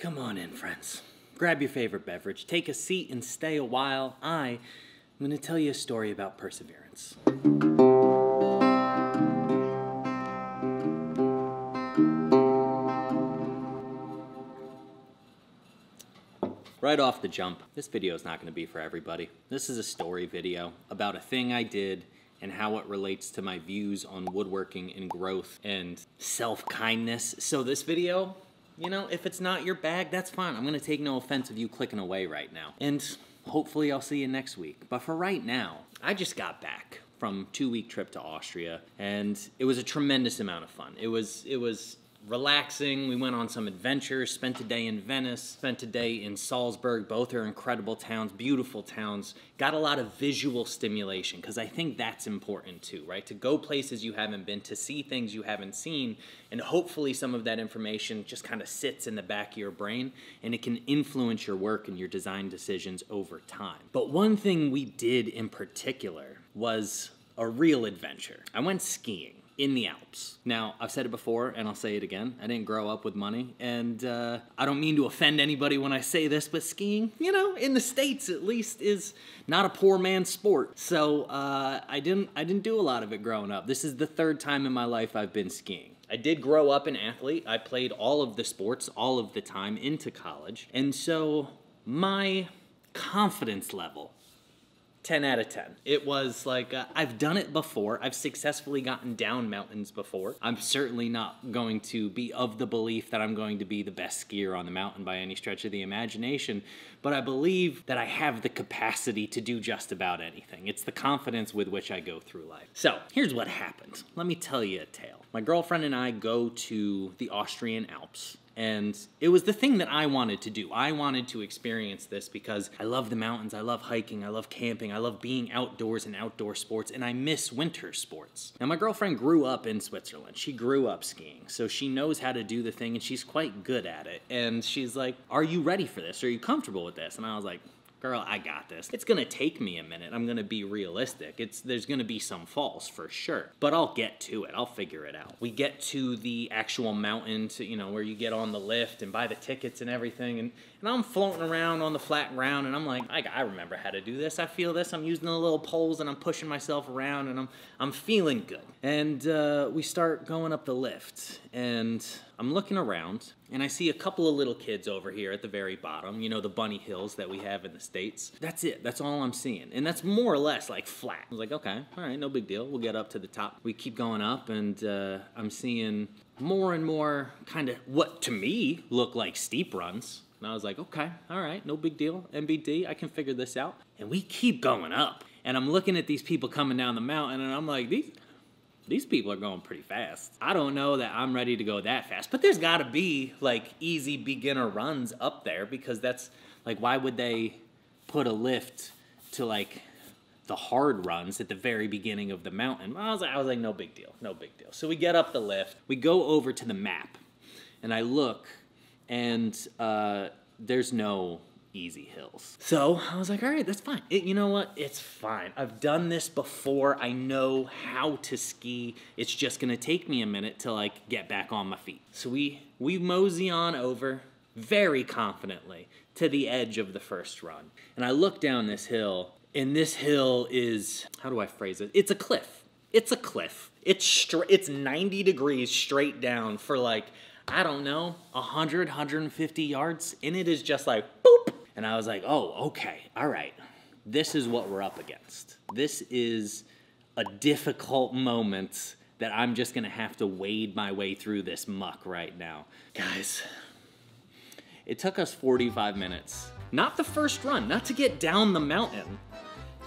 Come on in, friends. Grab your favorite beverage, take a seat, and stay a while. I'm going to tell you a story about perseverance. Right off the jump, this video is not going to be for everybody. This is a story video about a thing I did and how it relates to my views on woodworking and growth and self-kindness. So this video, you know, if it's not your bag, that's fine. I'm going to take no offense of you clicking away right now. And hopefully I'll see you next week. But for right now, I just got back from a 2-week trip to Austria, and it was a tremendous amount of fun. It was relaxing. We went on some adventures, spent a day in Venice, spent a day in Salzburg. Both are incredible towns, beautiful towns. Got a lot of visual stimulation, because I think that's important too, right? To go places you haven't been, to see things you haven't seen, and hopefully some of that information just kind of sits in the back of your brain, and it can influence your work and your design decisions over time. But one thing we did in particular was a real adventure. I went skiing in the Alps. Now, I've said it before, and I'll say it again. I didn't grow up with money, and I don't mean to offend anybody when I say this, but skiing, you know, in the States at least, is not a poor man's sport. So I didn't do a lot of it growing up. This is the 3rd time in my life I've been skiing. I did grow up an athlete. I played all of the sports all of the time into college, and so my confidence level, 10 out of 10. It was like, I've done it before. I've successfully gotten down mountains before. I'm certainly not going to be of the belief that I'm going to be the best skier on the mountain by any stretch of the imagination, but I believe that I have the capacity to do just about anything. It's the confidence with which I go through life. So, here's what happened. Let me tell you a tale. My girlfriend and I go to the Austrian Alps, and it was the thing that I wanted to do. I wanted to experience this because I love the mountains, I love hiking, I love camping, I love being outdoors and outdoor sports, and I miss winter sports. Now, my girlfriend grew up in Switzerland. She grew up skiing, so she knows how to do the thing, and she's quite good at it. And she's like, are you ready for this? Are you comfortable with this? And I was like, girl, I got this. It's gonna take me a minute. I'm gonna be realistic. There's gonna be some falls for sure, but I'll get to it. I'll figure it out. We get to the actual mountain, to, you know, where you get on the lift and buy the tickets and everything, and I'm floating around on the flat ground, and I'm like, I remember how to do this. I feel this. I'm using the little poles, and I'm pushing myself around, and I'm feeling good. And we start going up the lift, and I'm looking around, and I see a couple of little kids over here at the very bottom, you know, the bunny hills that we have in the States. That's it. That's all I'm seeing. And that's more or less like flat. I was like, okay, all right, no big deal. We'll get up to the top. We keep going up, and I'm seeing more and more kind of what to me look like steep runs. And I was like, okay, all right, no big deal. MBD, I can figure this out. And we keep going up. And I'm looking at these people coming down the mountain, and I'm like, these people are going pretty fast. I don't know that I'm ready to go that fast, but there's gotta be like easy beginner runs up there, because that's like, why would they put a lift to like the hard runs at the very beginning of the mountain? I was like, no big deal, no big deal. So we get up the lift, we go over to the map, and I look, and there's no easy hills. So I was like, all right, that's fine. You know what? It's fine. I've done this before. I know how to ski. It's just gonna take me a minute to like get back on my feet. So we mosey on over very confidently to the edge of the first run. And I look down this hill, and this hill is, how do I phrase it? It's a cliff. It's a cliff. It's 90 degrees straight down for like, I don't know, 100, 150 yards. And it is just like, boop. And I was like, oh, okay, all right. This is what we're up against. This is a difficult moment that I'm just gonna have to wade my way through this muck right now. Guys, it took us 45 minutes. Not the first run, not to get down the mountain,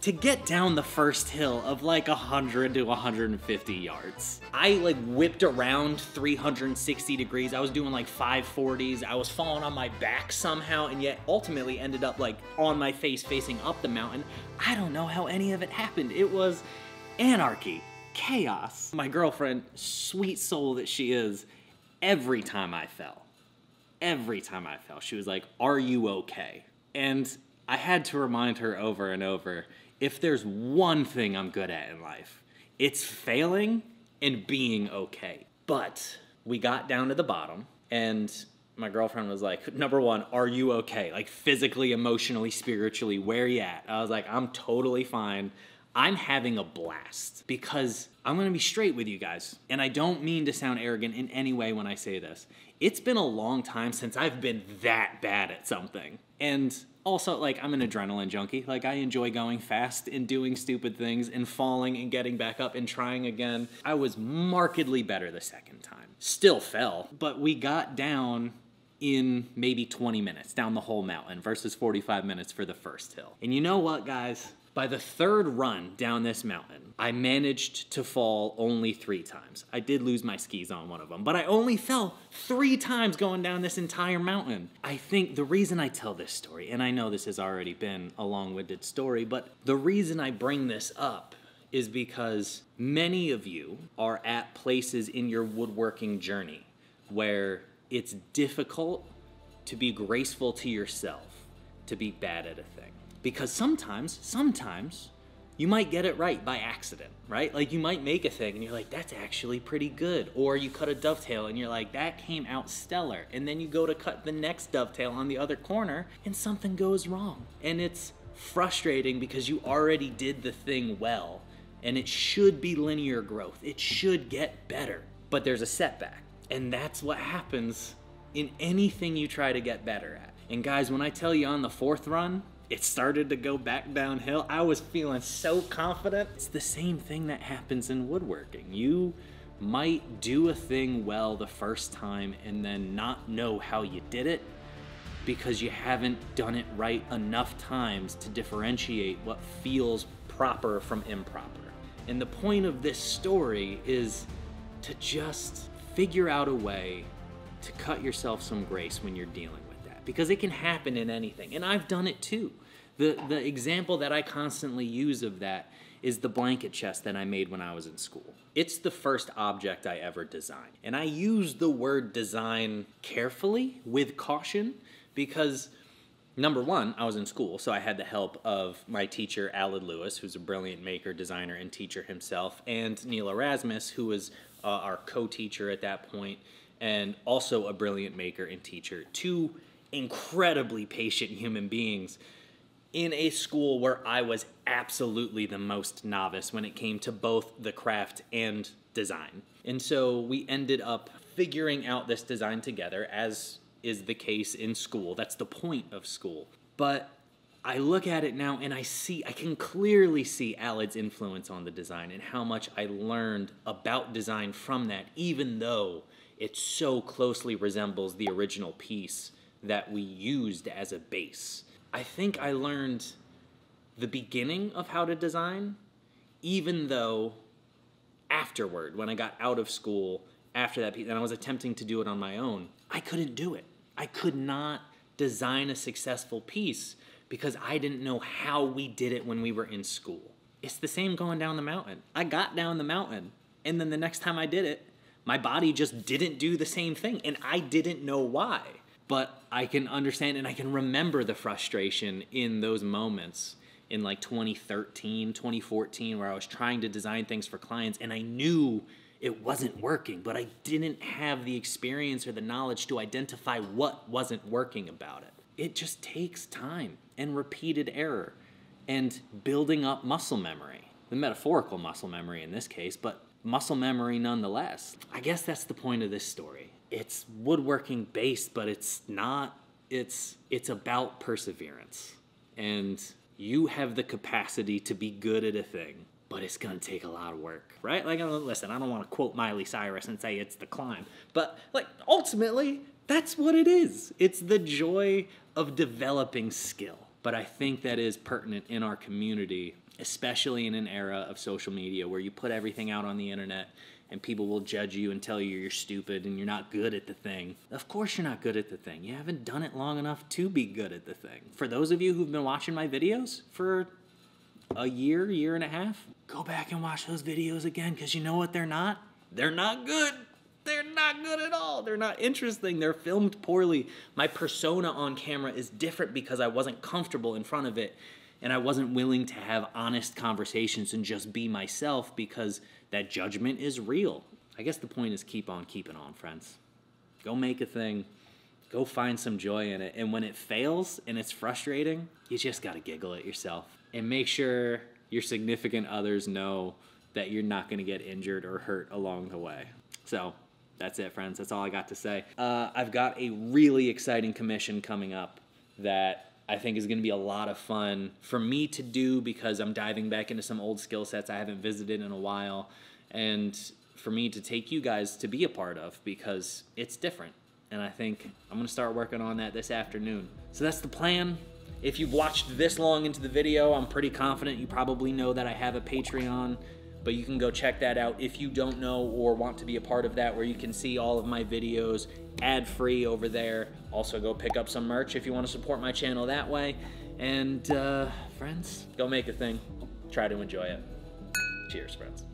to get down the first hill of like 100 to 150 yards. I like whipped around 360 degrees. I was doing like 540s. I was falling on my back somehow, and yet ultimately ended up like on my face facing up the mountain. I don't know how any of it happened. It was anarchy, chaos. My girlfriend, sweet soul that she is, every time I fell, she was like, are you okay? And I had to remind her over and over, if there's one thing I'm good at in life, it's failing and being okay. But we got down to the bottom, and my girlfriend was like, number one, are you okay? Like physically, emotionally, spiritually, where you at? I was like, I'm totally fine. I'm having a blast because I'm going to be straight with you guys. And I don't mean to sound arrogant in any way when I say this. It's been a long time since I've been that bad at something. And also, like, I'm an adrenaline junkie. Like, I enjoy going fast and doing stupid things and falling and getting back up and trying again. I was markedly better the second time. Still fell, but we got down in maybe 20 minutes down the whole mountain versus 45 minutes for the first hill. And you know what, guys? By the third run down this mountain, I managed to fall only 3 times. I did lose my skis on one of them, but I only fell 3 times going down this entire mountain. I think the reason I tell this story, and I know this has already been a long-winded story, but the reason I bring this up is because many of you are at places in your woodworking journey where it's difficult to be graceful to yourself, to be bad at a thing. Because sometimes you might get it right by accident, right? Like you might make a thing and you're like, that's actually pretty good. Or you cut a dovetail and you're like, that came out stellar. And then you go to cut the next dovetail on the other corner and something goes wrong. And it's frustrating because you already did the thing well and it should be linear growth. It should get better, but there's a setback. And that's what happens in anything you try to get better at. And guys, when I tell you on the 4th run, it started to go back downhill. I was feeling so confident. It's the same thing that happens in woodworking. You might do a thing well the first time and then not know how you did it because you haven't done it right enough times to differentiate what feels proper from improper. And the point of this story is to just figure out a way to cut yourself some grace when you're dealing with that, because it can happen in anything, and I've done it too. The example that I constantly use of that is the blanket chest that I made when I was in school. It's the first object I ever designed, and I use the word design carefully, with caution, because number one, I was in school, so I had the help of my teacher, Alan Lewis, who's a brilliant maker, designer, and teacher himself, and Neil Erasmus, who was our co-teacher at that point, and also a brilliant maker and teacher. 2 incredibly patient human beings in a school where I was absolutely the most novice when it came to both the craft and design. And so we ended up figuring out this design together, as is the case in school. That's the point of school. But I look at it now and I can clearly see Alad's influence on the design and how much I learned about design from that, even though it so closely resembles the original piece that we used as a base. I think I learned the beginning of how to design, even though afterward, when I got out of school after that piece, and I was attempting to do it on my own, I couldn't do it. I could not design a successful piece because I didn't know how we did it when we were in school. It's the same going down the mountain. I got down the mountain, and then the next time I did it, my body just didn't do the same thing, and I didn't know why. But I can understand and I can remember the frustration in those moments in like 2013, 2014, where I was trying to design things for clients and I knew it wasn't working, but I didn't have the experience or the knowledge to identify what wasn't working about it. It just takes time and repeated error and building up muscle memory. The metaphorical muscle memory in this case, but muscle memory nonetheless. I guess that's the point of this story. It's woodworking based, but it's not. It's about perseverance. And you have the capacity to be good at a thing, but it's gonna take a lot of work, right? Like, listen, I don't want to quote Miley Cyrus and say it's the climb, but like ultimately, that's what it is. It's the joy of developing skill. But I think that is pertinent in our community, especially in an era of social media where you put everything out on the internet and people will judge you and tell you you're stupid and you're not good at the thing. Of course you're not good at the thing. You haven't done it long enough to be good at the thing. For those of you who've been watching my videos for a year and a half, go back and watch those videos again, because you know what they're not? They're not good. They're not good at all. They're not interesting. They're filmed poorly. My persona on camera is different because I wasn't comfortable in front of it and I wasn't willing to have honest conversations and just be myself, because that judgment is real. I guess the point is keep on keeping on, friends. Go make a thing. go find some joy in it. And when it fails and it's frustrating, you just gotta giggle at yourself. And make sure your significant others know that you're not gonna get injured or hurt along the way. So that's it, friends. That's all I got to say. I've got a really exciting commission coming up that I think is gonna be a lot of fun for me to do, because I'm diving back into some old skill sets I haven't visited in a while, and for me to take you guys to be a part of, because it's different. And I think I'm gonna start working on that this afternoon. So that's the plan. If you've watched this long into the video, I'm pretty confident you probably know that I have a Patreon, but you can go check that out if you don't know or want to be a part of that, where you can see all of my videos ad-free over there. Also go pick up some merch if you want to support my channel that way. And friends, go make a thing. Try to enjoy it. Cheers, friends.